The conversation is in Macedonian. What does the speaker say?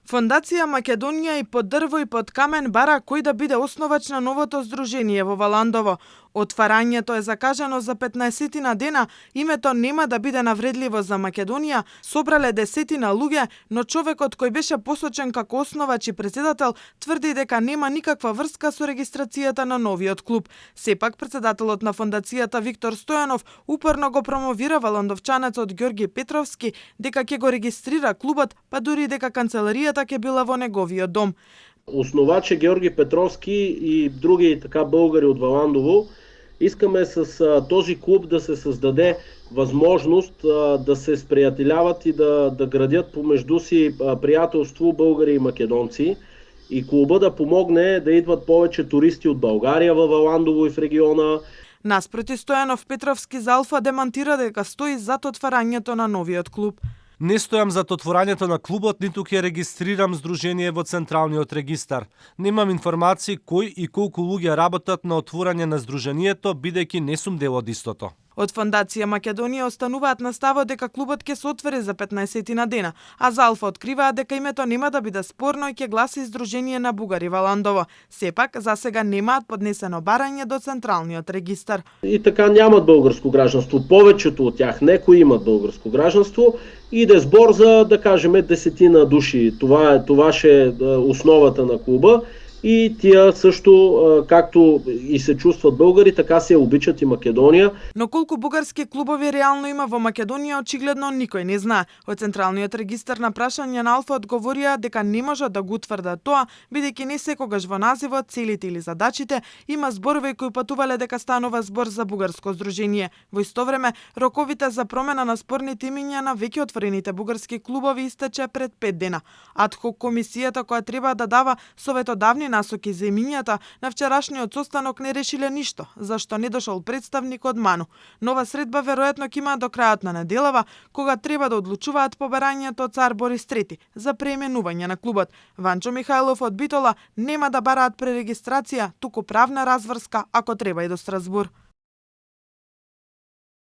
Фондација Македонија и под дрво и под камен бара кој да биде основач на новото здружение во Валандово. Отварањето е закажано за 15 дена, името нема да биде навредливо за Македонија, собрале десетина луѓе, но човекот кој беше посочен како основач и председател тврди дека нема никаква врска со регистрацијата на новиот клуб. Сепак председателот на фондацијата Виктор Стојанов упорно го промовира валандовчанецот Ѓорги Петровски дека ќе го регистрира клубот, па дури дека канцеларијата ќе била во неговиот дом. Основач е Ѓорги Петровски и други българи од Валандово. Искаме с този клуб да се създаде възможност да се сприятеляват и да градят помежду си приятелство българи и македонци и клуба да помогне да идват повече туристи от България във Валандово и в региона. Наспроти Стојанов, Петровски за Алфа демантира дека стои зад отварањето на новиот клуб. Не стојам зад отворањето на клубот, ниту ќе регистрирам здружение во Централниот регистар. Немам информации кој и колку луѓе работат на отворање на здружението, бидејќи не сум дел од истото. Од Фондација Македонија остануваат на ставот дека клубот ќе се отвори за 15 дена, а за Алфа откриваат дека името нема да биде спорно и ќе гласи Здружение на бугари Валандово. Сепак, за сега немаат поднесено барање до Централниот регистар. И така нямат българско гражданство. Повечето от тях, некои имат българско гражданство. Иде збор за, да кажем, 10 души. Това ще е основата на клуба. И тия също, както и се чувстват българи, така се обичат и Македонија. Но колку бугарски клубови реално има во Македонија, очигледно никој не знае. Од Централниот регистар на прашање на Алфа одговорија дека не можат да го утврдат тоа, бидејќи не секогаш во називот, целите или задачите има зборови кои патувале дека станува збор за бугарско здружение. Во исто време, роковите за промена на спорните имиња на веќе отворените бугарски клубови истече пред 5 дена. Адхок комисијата која треба да дава советодавни насоки за имињата, на вчерашниот состанок не решиле ништо, зашто не дошол представник од МАНУ. Нова средба веројатно ќе има до крајот на неделава, кога треба да одлучуваат по барањето цар Борис III за преименување на клубот. Ванчо Михајлов од Битола нема да бараат пререгистрација, туку правна разврска ако треба и до Страсбур.